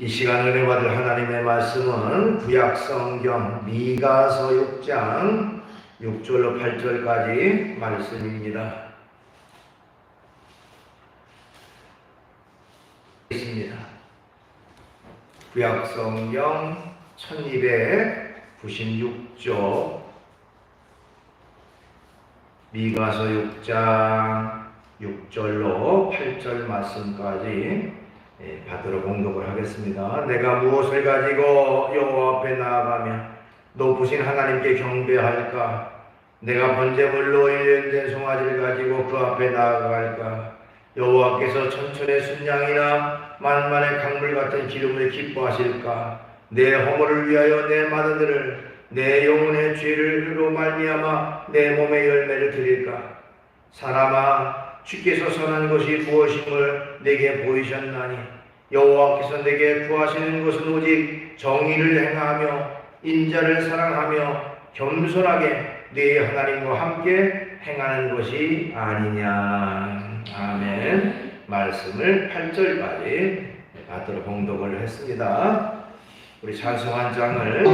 이 시간 은혜 받을 하나님의 말씀은 구약성경 미가서 6장 6절로 8절까지 말씀입니다. 구약성경 1296조 미가서 6장 6절로 8절 말씀까지 받들어 봉독을 하겠습니다. 내가 무엇을 가지고 여호와 앞에 나아가며 높으신 하나님께 경배할까? 내가 번제물로 일련된 송아지를 가지고 그 앞에 나아갈까? 여호와께서 천천의 순양이나 만만의 강물 같은 기름을 기뻐하실까? 내 허물을 위하여 내 마다들을 내 영혼의 죄를로 말미암아 내 몸의 열매를 드릴까? 사람아, 주께서 선한 것이 무엇임을 내게 보이셨나니 여호와께서 내게 구하시는 것은 오직 정의를 행하며 인자를 사랑하며 겸손하게 네 하나님과 함께 행하는 것이 아니냐. 아멘. 말씀을 8절까지 받들어 봉독을 했습니다. 우리 찬송 한 장을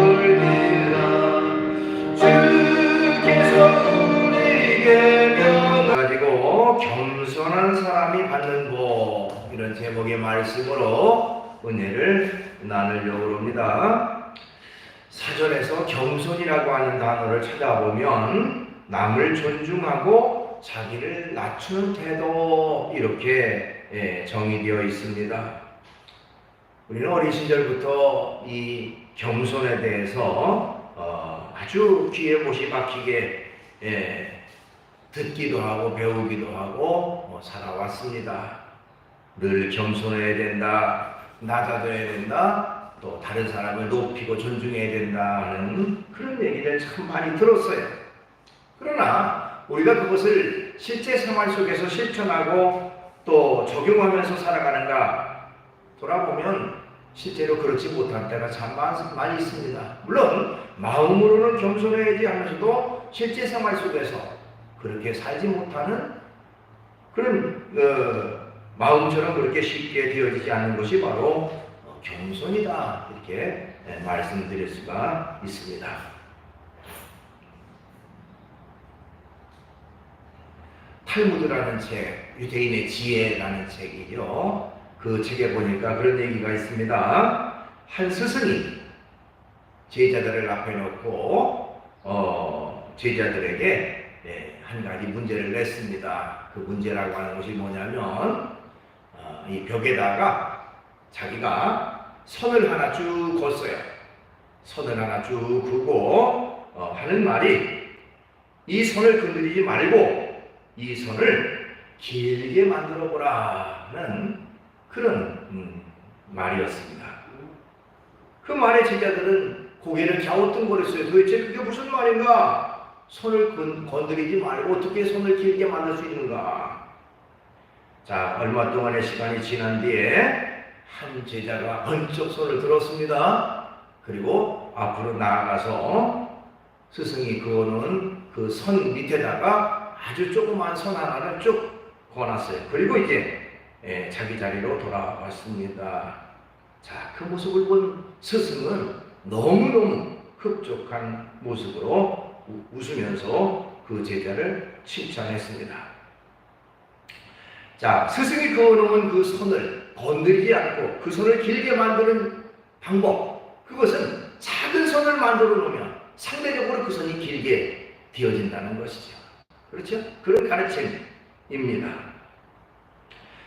주께서 우리에게 가지고 겸손한 사람이 받는 복, 이런 제목의 말씀으로 은혜를 나누려고 합니다. 사전에서 겸손이라고 하는 단어를 찾아보면 남을 존중하고 자기를 낮추는 태도, 이렇게 정의되어 있습니다. 우리는 어린 시절부터 이 겸손에 대해서 아주 귀에 못이 박히게 듣기도 하고 배우기도 하고 살아왔습니다. 늘 겸손해야 된다, 낮아져야 된다, 또 다른 사람을 높이고 존중해야 된다 하는 그런 얘기를 참 많이 들었어요. 그러나 우리가 그것을 실제 생활 속에서 실천하고 또 적용하면서 살아가는가 돌아보면 실제로 그렇지 못할 때가 참 많이 있습니다. 물론 마음으로는 겸손해야지 하면서도 실제 생활 속에서 그렇게 살지 못하는 그런 마음처럼 그렇게 쉽게 되어지지 않는 것이 바로 겸손이다, 이렇게 말씀드릴 수가 있습니다. 탈무드라는 책, 유대인의 지혜라는 책이죠. 그 책에 보니까 그런 얘기가 있습니다. 한 스승이 제자들을 앞에 놓고 제자들에게 한 가지 문제를 냈습니다. 그 문제라고 하는 것이 뭐냐면 이 벽에다가 자기가 선을 하나 쭉 걷어요. 선을 하나 쭉 긋고 하는 말이, 이 선을 건드리지 말고 이 선을 길게 만들어 보라는 그런 말이었습니다. 그 말에 제자들은 고개를 갸우뚱거렸어요. 도대체 그게 무슨 말인가? 손을 건드리지 말고 어떻게 손을 길게 만들 수 있는가? 자, 얼마 동안의 시간이 지난 뒤에 한 제자가 번쩍 손을 들었습니다. 그리고 앞으로 나아가서 스승이 그어놓은 그 선 밑에다가 아주 조그만 선 하나를 쭉 그어놨어요. 그리고 이제 자기 자리로 돌아왔습니다. 자, 그 모습을 본 스승은 너무너무 흡족한 모습으로 웃으면서 그 제자를 칭찬했습니다. 자, 스승이 그어놓은 그 선을 건드리지 않고 그 선을 길게 만드는 방법, 그것은 작은 선을 만들어 놓으면 상대적으로 그 선이 길게 되어진다는 것이죠. 그렇죠? 그런 가르침입니다.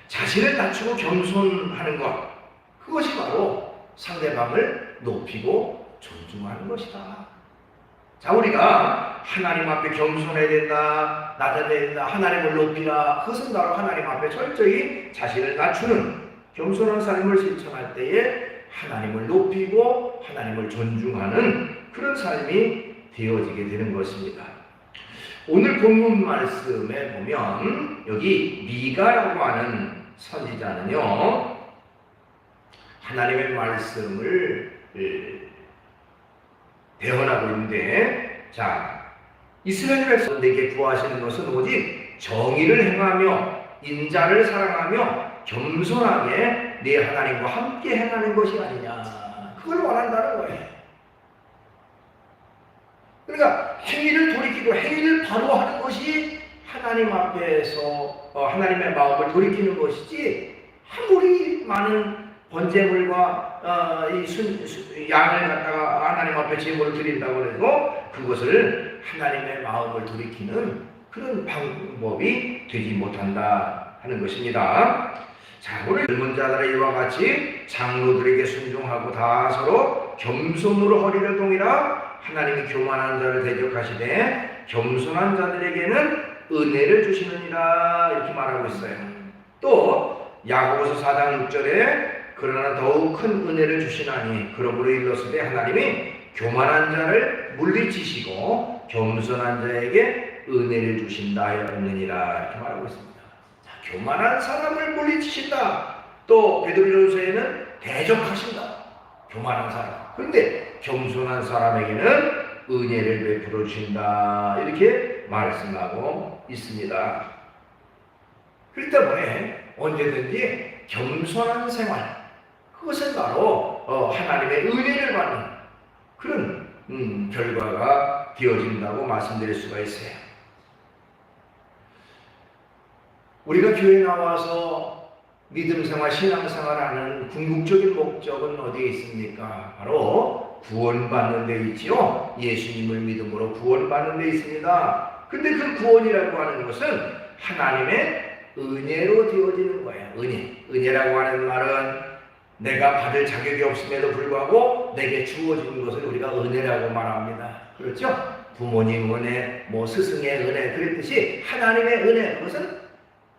자신을 낮추고 겸손하는 것, 그것이 바로 상대방을 높이고 존중하는 것이다. 자, 우리가 하나님 앞에 겸손해야 된다, 낮아야 된다, 하나님을 높이라, 그것은 바로 하나님 앞에 철저히 자신을 낮추는 겸손한 삶을 실천할 때에 하나님을 높이고 하나님을 존중하는 그런 삶이 되어지게 되는 것입니다. 오늘 본문 말씀에 보면 여기 미가라고 하는 선지자는요, 하나님의 말씀을 대언하고 있는데, 자, 이스라엘 백성에게 구하시는 것은 오직 정의를 행하며 인자를 사랑하며 겸손하게 네 하나님과 함께 행하는 것이 아니냐. 그걸 원한다는 거예요. 그러니까 행위를 돌이키고 행위를 바로 하는 것이 하나님 앞에서 하나님의 마음을 돌이키는 것이지, 아무리 많은 번제물과 양을 갖다가 하나님 앞에 제물을 드린다고 해도 그것을 하나님의 마음을 돌이키는 그런 방법이 되지 못한다 하는 것입니다. 자, 오늘 젊은 자들의 이와 같이 장로들에게 순종하고 다 서로 겸손으로 허리를 동이라 하나님이 교만한 자를 대적하시되 겸손한 자들에게는 은혜를 주시느니라 이렇게 말하고 있어요. 또 야고보서 4장 6절에 그러나 더욱 큰 은혜를 주시나니 그러므로 일렀으되 하나님이 교만한 자를 물리치시고 겸손한 자에게 은혜를 주신다 하였느니라 이렇게 말하고 있습니다. 자, 교만한 사람을 물리치신다. 또 베드로전서에는 대적하신다. 교만한 사람. 그런데 겸손한 사람에게는 은혜를 베풀어 주신다 이렇게 말씀하고 있습니다. 그렇기 때문에 언제든지 겸손한 생활, 그것은 바로 하나님의 은혜를 받는 그런 결과가 되어진다고 말씀드릴 수가 있어요. 우리가 교회에 나와서 믿음생활, 신앙생활하는 궁극적인 목적은 어디에 있습니까? 바로 구원받는 데 있지요. 예수님을 믿음으로 구원받는 데 있습니다. 근데 그 구원이라고 하는 것은 하나님의 은혜로 되어지는 거예요. 은혜라고 하는 말은 내가 받을 자격이 없음에도 불구하고 내게 주어지는 것을 우리가 은혜라고 말합니다. 그렇죠? 부모님 은혜, 스승의 은혜, 그랬듯이 하나님의 은혜, 그것은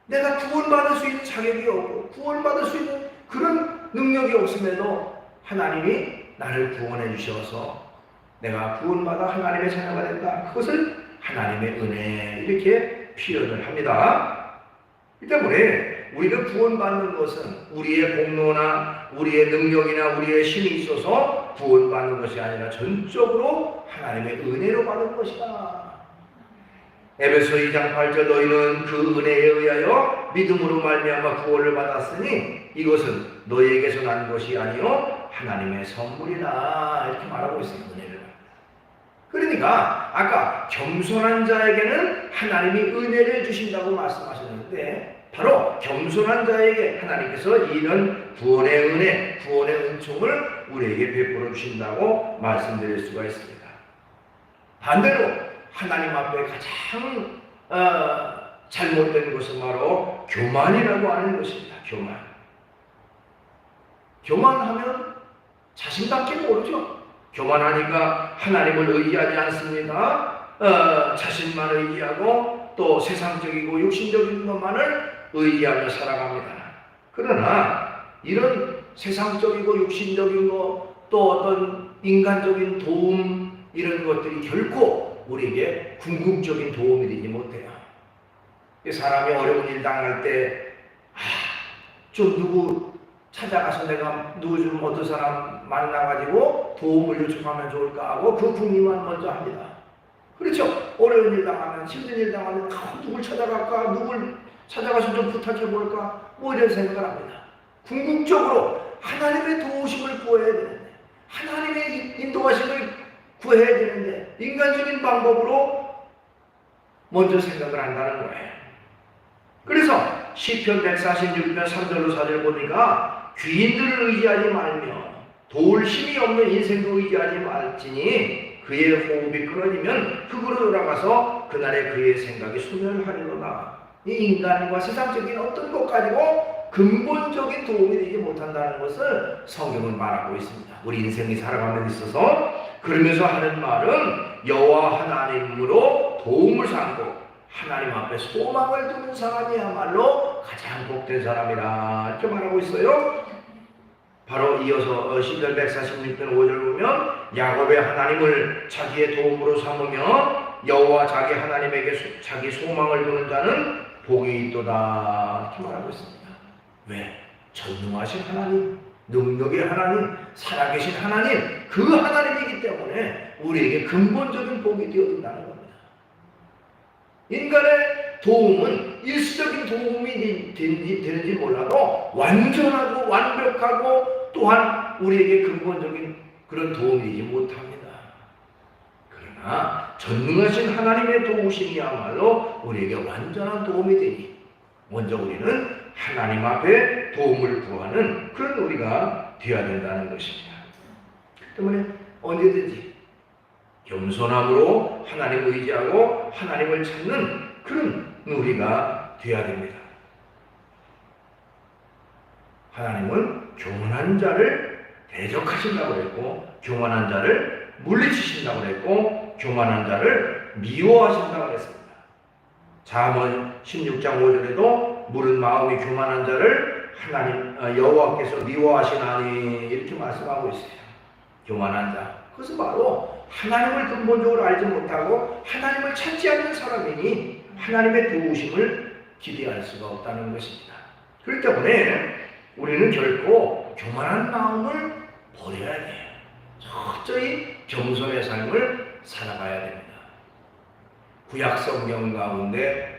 내가 구원받을 수 있는 자격이 없고 구원받을 수 있는 그런 능력이 없음에도 하나님이 나를 구원해 주셔서 내가 구원받아 하나님의 자녀가 된다. 그것을 하나님의 은혜 이렇게 표현을 합니다. 이 때문에 우리가 구원받는 것은 우리의 공로나 우리의 능력이나 우리의 힘이 있어서 구원받는 것이 아니라 전적으로 하나님의 은혜로 받은 것이다. 에베소 2장 8절 너희는 그 은혜에 의하여 믿음으로 말미암아 구원을 받았으니 이것은 너희에게서 난 것이 아니요 하나님의 선물이라 이렇게 말하고 있습니다. 은혜를. 그러니까 아까 겸손한 자에게는 하나님이 은혜를 주신다고 말씀하셨는데 바로 겸손한 자에게 하나님께서 이런 구원의 은혜, 구원의 은총을 우리에게 베풀어 주신다고 말씀드릴 수가 있습니다. 반대로 하나님 앞에 가장 잘못된 것은 바로 교만이라고 하는 것입니다. 교만하면 자신밖에 모르죠. 교만하니까 하나님을 의지하지 않습니다. 자신만 의지하고 또 세상적이고 육신적인 것만을 의지하며 살아갑니다. 그러나 이런 세상적이고 육신적인 것, 또 어떤 인간적인 도움, 이런 것들이 결코 우리에게 궁극적인 도움이 되지 못해요. 사람이 어려운 일 당할 때 좀 누구 찾아가서 내가 누구 좀 어떤 사람 만나가지고 도움을 요청하면 좋을까 하고 그 궁리만 먼저 합니다. 그렇죠? 어려운 일 당하면, 힘든 일 당하면 누굴 찾아갈까, 누굴 찾아가서 좀 부탁해볼까, 이런 생각을 합니다. 궁극적으로 하나님의 도우심을 구해야 되는데, 하나님의 인도하심을 구해야 되는데 인간적인 방법으로 먼저 생각을 한다는 거예요. 그래서 시편 146편 3절로 4절 보니까 귀인들을 의지하지 말며 도울 힘이 없는 인생도 의지하지 말지니 그의 호흡이 끊어지면 흙으로 돌아가서 그날에 그의 생각이 소멸하리로다. 이 인간과 세상적인 어떤 것 가지고 근본적인 도움이 되지 못한다는 것을 성경은 말하고 있습니다. 우리 인생이 살아가는 데 있어서 그러면서 하는 말은 여호와 하나님으로 도움을 삼고 하나님 앞에 소망을 두는 사람이야말로 가장 복된 사람이라 이렇게 말하고 있어요. 바로 이어서 시편 146편 5절 보면 야곱의 하나님을 자기의 도움으로 삼으며 여호와 자기 하나님에게 자기 소망을 두는 자는 복이 있도다 이렇게 말하고 있습니다. 왜? 전능하신 하나님, 능력의 하나님, 살아계신 하나님, 그 하나님이기 때문에 우리에게 근본적인 복이 되어진다는 겁니다. 인간의 도움은 일시적인 도움이 되는지 몰라도 완전하고 완벽하고 또한 우리에게 근본적인 그런 도움이 되지 못합니다. 그러나 전능하신 하나님의 도우심이야말로 우리에게 완전한 도움이 되니 먼저 우리는 하나님 앞에 도움을 구하는 그런 우리가 되어야 된다는 것입니다. 그 때문에 언제든지 겸손함으로 하나님을 의지하고 하나님을 찾는 그런 우리가 되어야 됩니다. 하나님은 교만한 자를 대적하신다고 했고 교만한 자를 물리치신다고 했고 교만한 자를 미워하신다고 했습니다. 잠언 16장 5절에도 물은 마음이 교만한 자를 하나님 여호와께서 미워하시나니 이렇게 말씀하고 있어요. 교만한 자, 그것은 바로 하나님을 근본적으로 알지 못하고 하나님을 찾지 않는 사람이니 하나님의 도우심을 기대할 수가 없다는 것입니다. 그렇기 때문에 우리는 결코 교만한 마음을 버려야 돼요. 철저히 겸손의 삶을 살아가야 됩니다. 구약 성경 가운데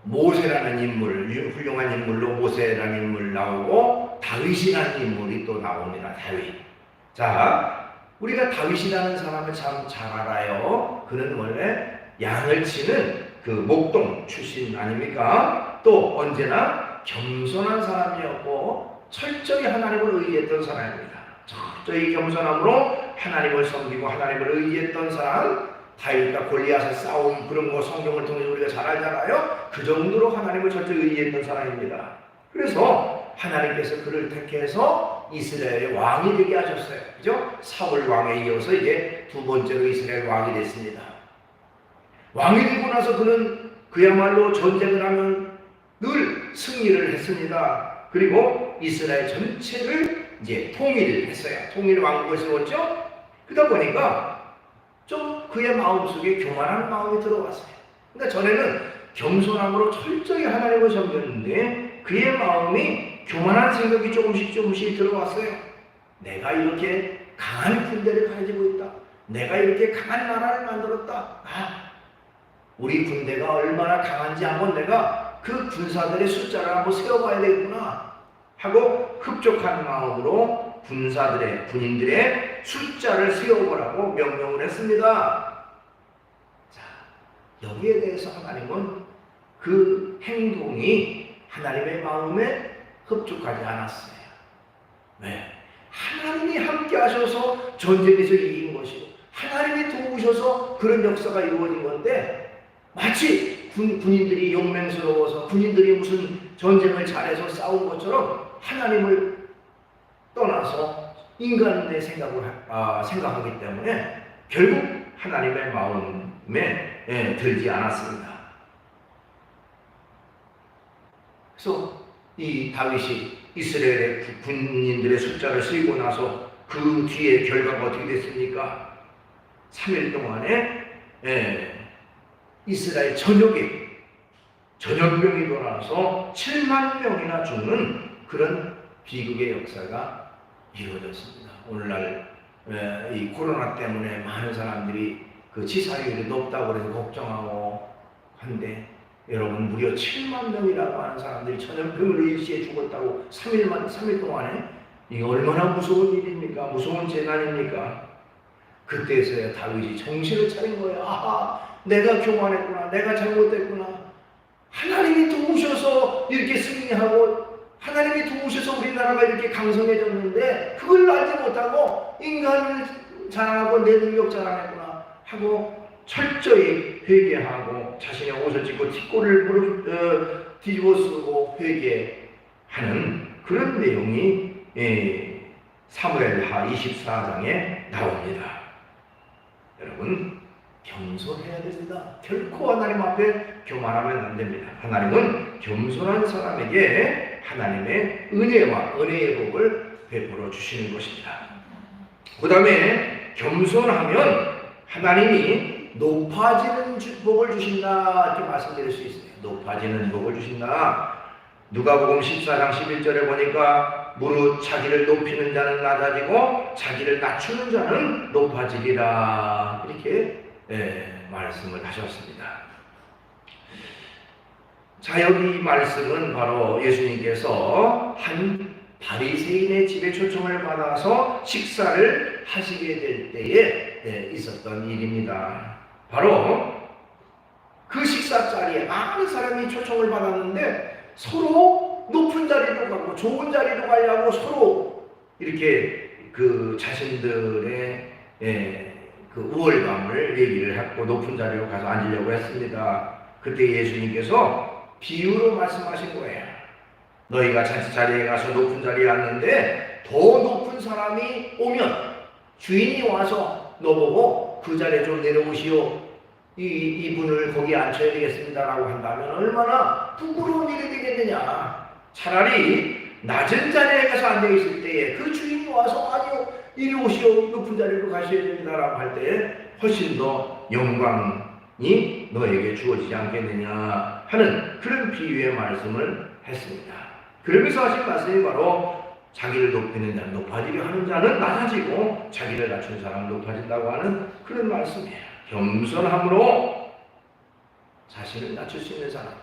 모세라는 인물, 훌륭한 인물로 모세라는 인물 나오고 다윗이라는 인물이 또 나옵니다. 다윗. 자, 우리가 다윗이라는 사람을 참 잘 알아요. 그는 원래 양을 치는 그 목동 출신 아닙니까? 또 언제나 겸손한 사람이었고 철저히 하나님을 의지했던 사람입니다. 철저히 겸손함으로 하나님을 섬기고 하나님을 의지했던 사람, 다윗과 골리앗의 싸움 그런 거 성경을 통해서 우리가 잘 알잖아요. 그 정도로 하나님을 철저히 의지했던 사람입니다. 그래서 하나님께서 그를 택해서 이스라엘의 왕이 되게 하셨어요. 그죠? 사울 왕에 이어서 이제 두 번째로 이스라엘 왕이 됐습니다. 왕이 되고 나서 그는 그야말로 전쟁을 하면 늘 승리를 했습니다. 그리고 이스라엘 전체를 이제 통일을 했어요. 통일 왕국을 세웠죠. 그러다 보니까 좀 그의 마음속에 교만한 마음이 들어왔어요. 그러니까 전에는 겸손함으로 철저히 하나님을 섬겼는데 그의 마음이 교만한 생각이 조금씩 들어왔어요. 내가 이렇게 강한 군대를 가지고 있다. 내가 이렇게 강한 나라를 만들었다. 우리 군대가 얼마나 강한지 한번 내가 그 군사들의 숫자를 한번 세어봐야 되겠구나 하고 흡족한 마음으로 군인들의 숫자를 세어보라고 명령을 했습니다. 자, 여기에 대해서 하나님은 그 행동이 하나님의 마음에 흡족하지 않았어요. 왜? 하나님이 함께 하셔서 전쟁에서 이긴 것이고 하나님이 도우셔서 그런 역사가 이루어진 건데 마치 군인들이 용맹스러워서 군인들이 무슨 전쟁을 잘해서 싸운 것처럼 하나님을 떠나서 인간의 생각하기 때문에 결국 하나님의 마음에 들지 않았습니다. 그래서 이 다윗이 이스라엘의 군인들의 숫자를 세고 나서 그 뒤에 결과가 어떻게 됐습니까? 3일 동안에 이스라엘 전역병이 돌아와서 7만 명이나 죽는 그런 비극의 역사가 이루어졌습니다. 오늘날 이 코로나 때문에 많은 사람들이 그 치사율이 높다고 해서 걱정하고 한데 여러분 무려 7만 명이라고 하는 사람들이 전염병으로 일시에 죽었다고 3일 동안에 이게 얼마나 무서운 일입니까? 무서운 재난입니까? 그때서야 다윗이 정신을 차린 거예요. 아하, 내가 교만했구나. 내가 잘못했구나. 하나님이 도우셔서 이렇게 승리하고 하나님이 도우셔서 우리나라가 이렇게 강성해졌는데 그걸 알지 못하고 인간을 자랑하고 내 능력 자랑했구나 하고 철저히 회개하고 자신의 옷을 찢고 뒷골을 뒤집어 쓰고 회개하는 그런 내용이 사무엘하 24장에 나옵니다. 여러분 겸손해야 됩니다. 결코 하나님 앞에 교만하면 안 됩니다. 하나님은 겸손한 사람에게 하나님의 은혜와 은혜의 복을 베풀어 주시는 것입니다. 그 다음에 겸손하면 하나님이 높아지는 복을 주신다 이렇게 말씀드릴 수 있어요. 높아지는 복을 주신다. 누가복음 14장 11절에 보니까 무릇 자기를 높이는 자는 낮아지고 자기를 낮추는 자는 높아지리라 이렇게 말씀을 하셨습니다. 자, 여기 이 말씀은 바로 예수님께서 한 바리새인의 집에 초청을 받아서 식사를 하시게 될 때에 있었던 일입니다. 바로 그 식사 자리에 많은 사람이 초청을 받았는데 서로 높은 자리로 가고 좋은 자리로 가려고 서로 이렇게 그 자신들의 그 우월감을 얘기를 하고 높은 자리로 가서 앉으려고 했습니다. 그때 예수님께서 비유로 말씀하신 거예요. 너희가 자리에 가서 높은 자리에 앉는데 더 높은 사람이 오면 주인이 와서 너보고 그 자리에 좀 내려오시오. 이분을 거기 앉혀야 되겠습니다라고 한다면 얼마나 부끄러운 일이 되겠느냐. 차라리 낮은 자리에 가서 앉아 있을 때에 그 주인이 와서 아니요 이리 오시오 높은 자리로 가셔야 됩니다라고 할 때에 훨씬 더 영광이 너에게 주어지지 않겠느냐 하는 그런 비유의 말씀을 했습니다. 그러면서 하신 말씀이 바로 자기를 높이는 자는 높아지려 하는 자는 낮아지고 자기를 낮춘 사람은 높아진다고 하는 그런 말씀이에요. 겸손함으로 자신을 낮출 수 있는 사람,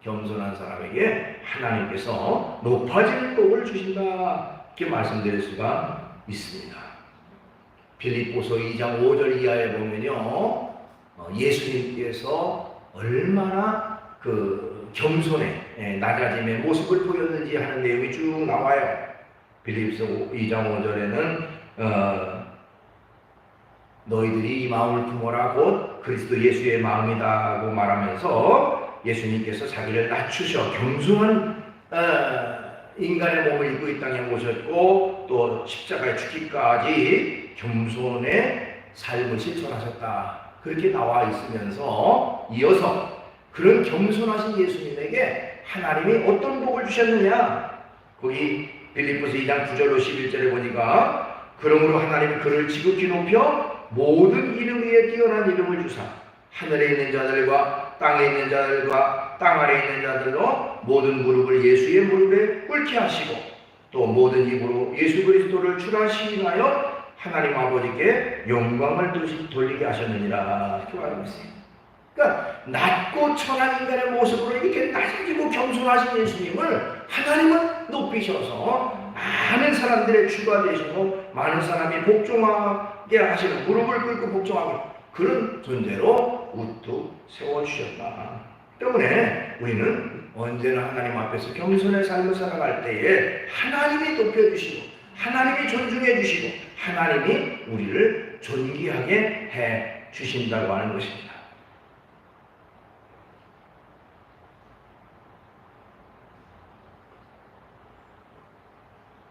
겸손한 사람에게 하나님께서 높아지는 복을 주신다 이렇게 말씀드릴 수가 있습니다. 빌립보서 2장 5절 이하에 보면요, 예수님께서 얼마나 그 겸손의 낮아짐의 모습을 보였는지 하는 내용이 쭉 나와요. 빌립보서 2장 5절에는 너희들이 이 마음을 품어라 곧 그리스도 예수의 마음이다고 말하면서 예수님께서 자기를 낮추셔 겸손한 인간의 몸을 입고 이 땅에 오셨고 또 십자가에 죽기까지 겸손의 삶을 실천하셨다. 그렇게 나와 있으면서 이어서 그런 겸손하신 예수님에게 하나님이 어떤 복을 주셨느냐. 거기 빌립보서 2장 9절로 11절에 보니까 그러므로 하나님이 그를 지극히 높여 모든 이름 위에 뛰어난 이름을 주사 하늘에 있는 자들과 땅에 있는 자들과 땅 아래에 있는 자들로 모든 무릎을 예수의 무릎에 꿇게 하시고 또 모든 입으로 예수 그리스도를 주라 시인하여 하나님 아버지께 영광을 돌리게 하셨느니라 이렇게 말하고 있어요. 그러니까 낮고 천한 인간의 모습으로 이렇게 낮아지고 겸손하신 예수님을 하나님은 높이셔서 많은 사람들의 주가 되시고 많은 사람이 복종하게 하시는 무릎을 꿇고 복종하게 그런 존재로 우뚝 세워주셨다. 때문에 우리는 언제나 하나님 앞에서 겸손의 삶을 살아갈 때에 하나님이 높여주시고 하나님이 존중해 주시고 하나님이 우리를 존귀하게 해 주신다고 하는 것입니다.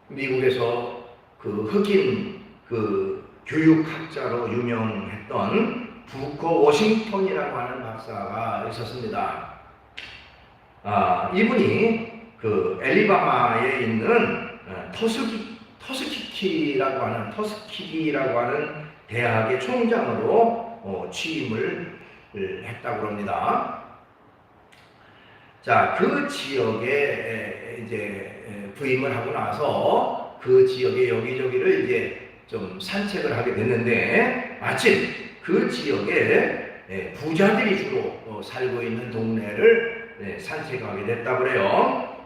미국에서 그 흑인 그 교육학자로 유명했던 부커 워싱턴이라고 하는 박사가 있었습니다. 이분이 그 엘리바마에 있는 터스키기라고 하는 대학의 총장으로 취임을 했다고 합니다. 자, 그 지역에 이제 부임을 하고 나서 그 지역의 여기저기를 이제 좀 산책을 하게 됐는데 마침 그 지역에 부자들이 주로 살고 있는 동네를 산책하게 됐다고 그래요.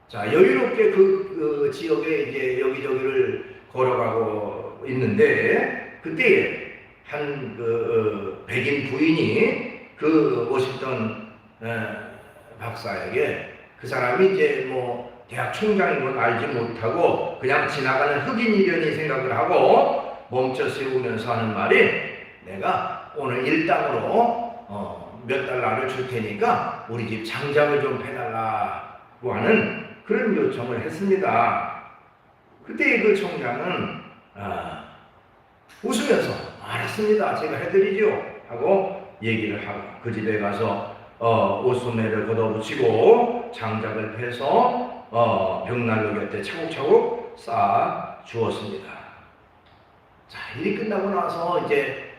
자, 여유롭게 그 지역에 이제 여기저기를 걸어가고 있는데 그때 한 그 백인 부인이 그 워싱턴 박사에게 그 사람이 이제 뭐 대학 총장인 건 알지 못하고 그냥 지나가는 흑인 일련이 생각을 하고 멈춰 세우면서 하는 말이 내가 오늘 일당으로 몇 달러를 줄 테니까 우리 집 장작을 좀 해달라고 하는 그런 요청을 했습니다. 그때 그 총장은 웃으면서 알았습니다. 제가 해드리죠 하고 얘기를 하고 그 집에 가서 옷소매를 걷어붙이고 장작을 패서 벽난로 곁에 차곡차곡 쌓아 주었습니다. 자, 일이 끝나고 나서 이제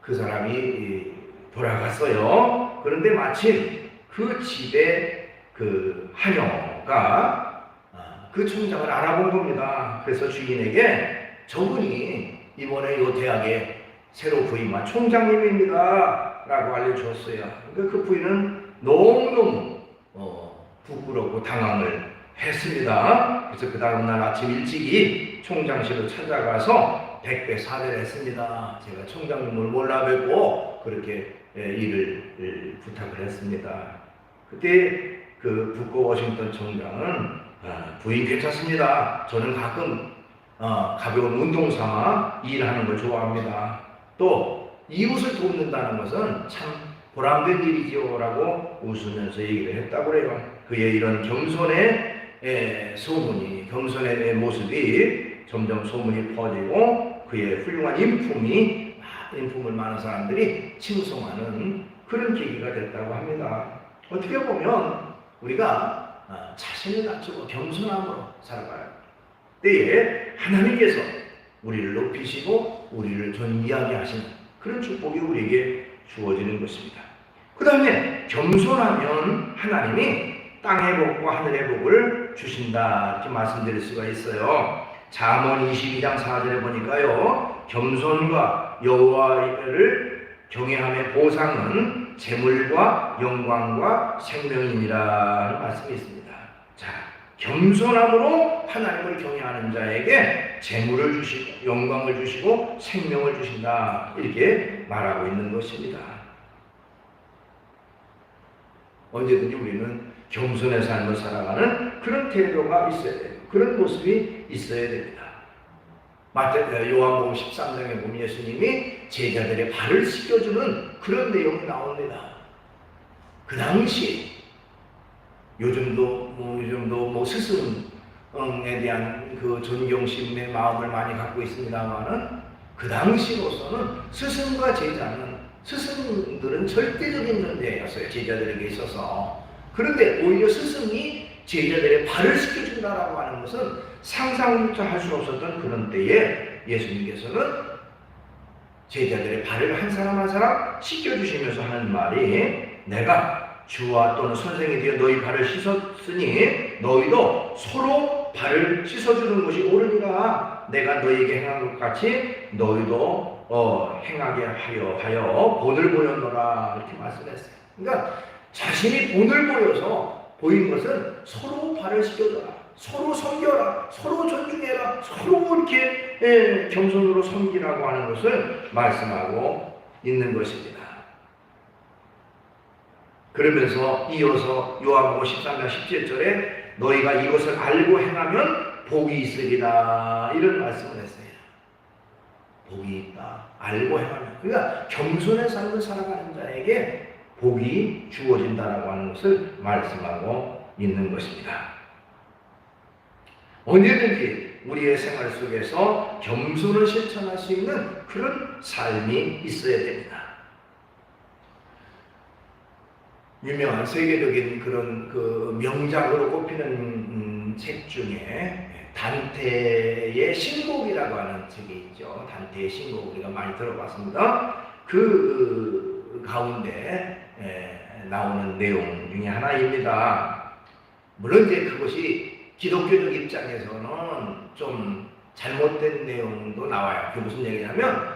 그 사람이 돌아갔어요. 그런데 마침 그 집에 그 하녀가 그 총장을 알아본 겁니다. 그래서 주인에게 저분이 이번에 이 대학에 새로 부임한 총장님입니다. 라고 알려주었어요. 그 부인은 너무너무 부끄럽고 당황을 했습니다. 그래서 그 다음날 아침 일찍이 총장실로 찾아가서 백배사죄를 했습니다. 제가 총장님을 몰라 뵙고 그렇게 일을 부탁을 했습니다. 그때 그 부커 워싱턴 총장은 부인 괜찮습니다. 저는 가끔 가벼운 운동 삼아 일하는 걸 좋아합니다. 또 이웃을 돕는다는 것은 참 보람된 일이지요 라고 웃으면서 얘기를 했다고 그래요. 그의 이런 겸손의 소문이, 겸손의 모습이 점점 소문이 퍼지고 그의 훌륭한 인품을 많은 사람들이 칭송하는 그런 계기가 됐다고 합니다. 어떻게 보면 우리가 자신을 낮추고 겸손함으로 살아가요. 때에 하나님께서 우리를 높이시고 우리를 존귀하게 하시는 그런 축복이 우리에게 주어지는 것입니다. 그 다음에 겸손하면 하나님이 땅의 복과 하늘의 복을 주신다 이렇게 말씀드릴 수가 있어요. 잠언 22장 4절에 보니까요, 겸손과 여호와를 경외함의 보상은 재물과 영광과 생명이니라 말씀이 있습니다. 자, 겸손함으로 하나님을 경외하는 자에게 재물을 주시고 영광을 주시고 생명을 주신다 이렇게 말하고 있는 것입니다. 언제든지 우리는 겸손의 삶을 살아가는 그런 태도가 있어야 돼요. 그런 모습이 있어야 됩니다. 요한복음 13장에 보면 예수님이 제자들의 발을 씻겨주는 그런 내용이 나옵니다. 그 당시 요즘도 스승에 대한 그 존경심의 마음을 많이 갖고 있습니다만은 그 당시로서는 스승과 제자는 스승들은 절대적인 존재였어요. 제자들에게 있어서. 그런데 오히려 스승이 제자들의 발을 씻겨준다라고 하는 것은 상상조차 할 수 없었던 그런 때에 예수님께서는 제자들의 발을 한 사람 한 사람 씻겨주시면서 하는 말이, 내가 주와 또는 선생이 되어 너희 발을 씻었으니 너희도 서로 발을 씻어주는 것이 옳으니라. 내가 너희에게 행한 것 같이 너희도 행하게 하여 본을 보였노라 이렇게 말씀했어요. 그러니까 자신이 본을 보인 것은 서로 발을 씻겨줘라, 서로 섬겨라, 서로 존중해라, 서로 이렇게 겸손으로 섬기라고 하는 것을 말씀하고 있는 것입니다. 그러면서 이어서 요한복음 13장 17절에 너희가 이것을 알고 행하면 복이 있으리라 이런 말씀을 했어요. 복이 있다. 알고 행하면. 그러니까 겸손의 삶을 살아가는 자에게 복이 주어진다라고 하는 것을 말씀하고 있는 것입니다. 언제든지 우리의 생활 속에서 겸손을 실천할 수 있는 그런 삶이 있어야 됩니다. 유명한 세계적인 그런 그 명작으로 꼽히는 책 중에 단테의 신곡이라고 하는 책이 있죠. 단테의 신곡 우리가 많이 들어봤습니다. 그 가운데 나오는 내용 중에 하나입니다. 물론 이제 그것이 기독교적 입장에서는 좀 잘못된 내용도 나와요. 그게 무슨 얘기냐면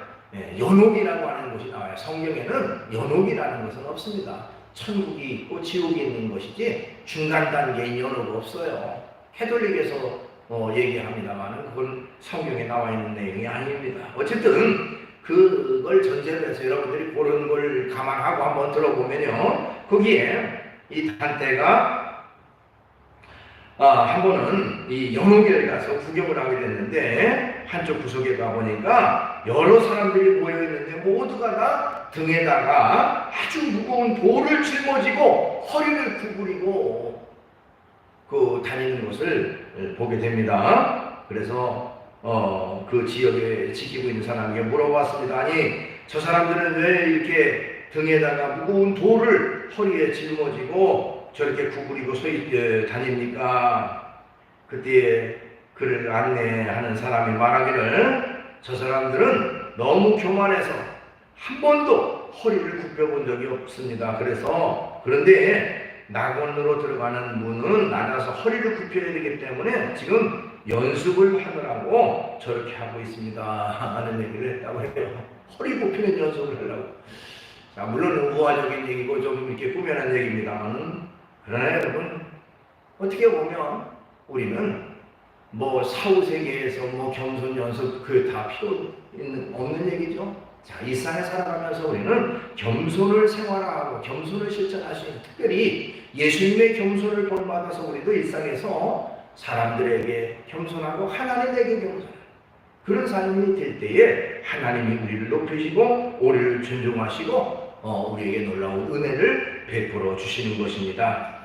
연옥이라고 하는 것이 나와요. 성경에는 연옥이라는 것은 없습니다. 천국이 있고 지옥이 있는 것이지 중간 단계인 연옥은 없어요. 캐톨릭에서 얘기합니다만 그건 성경에 나와 있는 내용이 아닙니다. 어쨌든 그걸 전제로 해서 여러분들이 그런 걸 감안하고 한번 들어보면요, 거기에 이 단테가 한 번은 이 연옥에 가서 구경을 하게 됐는데 한쪽 구석에 가보니까 여러 사람들이 모여있는데 모두가 다 등에다가 아주 무거운 돌을 짊어지고 허리를 구부리고 다니는 것을 보게 됩니다. 그래서 그 지역에 지키고 있는 사람에게 물어봤습니다. 아니, 저 사람들은 왜 이렇게 등에다가 무거운 돌을 허리에 짊어지고 저렇게 구부리고 다닙니까? 그때 그를 안내하는 사람이 말하기를, 저 사람들은 너무 교만해서 한 번도 허리를 굽혀본 적이 없습니다. 그런데 낙원으로 들어가는 문은 낮아서 허리를 굽혀야 되기 때문에 지금 연습을 하느라고 저렇게 하고 있습니다 하는 얘기를 했다고 해요. 허리 굽히는 연습을 하려고. 자, 물론 우화적인 얘기고 좀 이렇게 꾸며낸 얘기입니다만, 그러나 여러분, 어떻게 보면 우리는 뭐 사후세계에서 뭐 겸손 연습 그 다 필요 없는 얘기죠. 자, 이 세상에 살아가면서 우리는 겸손을 생활하고 겸손을 실천할 수 있는, 특별히 예수님의 겸손을 본받아서 우리도 일상에서 사람들에게 겸손하고 하나님에게 겸손하고 그런 삶이 될 때에 하나님이 우리를 높이시고 우리를 존중하시고 우리에게 놀라운 은혜를 베풀어 주시는 것입니다.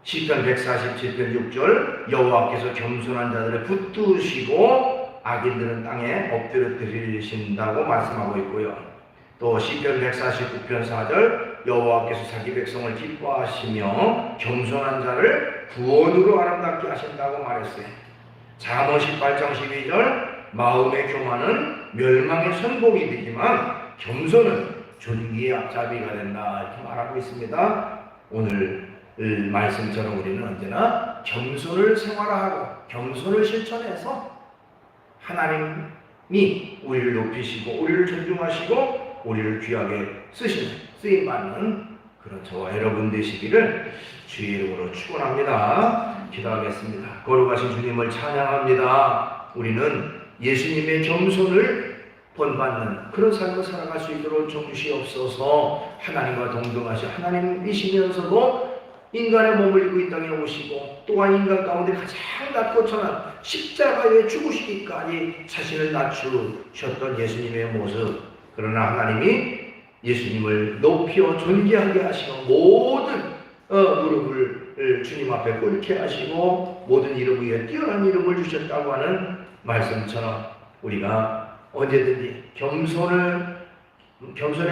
시편 147편 6절 여호와께서 겸손한 자들을 붙드시고 악인들은 땅에 엎드려뜨리신다고 말씀하고 있고요. 또 시편 149편 4절 여호와께서 자기 백성을 기뻐하시며 겸손한 자를 구원으로 아름답게 하신다고 말했어요. 잠언 18장 12절 마음의 교만은 멸망의 선봉이 되지만 겸손은 존귀의 앞잡이가 된다 이렇게 말하고 있습니다. 오늘 말씀처럼 우리는 언제나 겸손을 생활화하고 겸손을 실천해서 하나님이 우리를 높이시고 우리를 존중하시고 우리를 귀하게 쓰임받는 그런 저와 여러분 되시기를 주의 이름으로 축원합니다. 기도하겠습니다. 거룩하신 주님을 찬양합니다. 우리는 예수님의 겸손을 본받는 그런 삶을 살아갈 수 있도록 좀 주시옵소서. 하나님과 동등하신 하나님이시면서도 인간의 몸을 입고 이 땅에 오시고 또한 인간 가운데 가장 낮고 천한 십자가에 죽으시기까지 자신을 낮추셨던 예수님의 모습, 그러나 하나님이 예수님을 높여 존귀하게 하시고 모든 무릎을 주님 앞에 꿇게 하시고 모든 이름 위에 뛰어난 이름을 주셨다고 하는 말씀처럼 우리가 언제든지 겸손의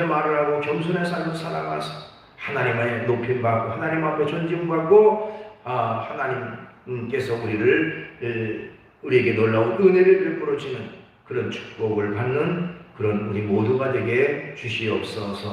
말을 하고 겸손의 삶을 살아가서 하나님의 높임받고 하나님 앞에 존중받고 하나님께서 우리에게 놀라운 은혜를 베풀어 주는 그런 축복을 받는 그런 우리 모두가 되게 주시옵소서.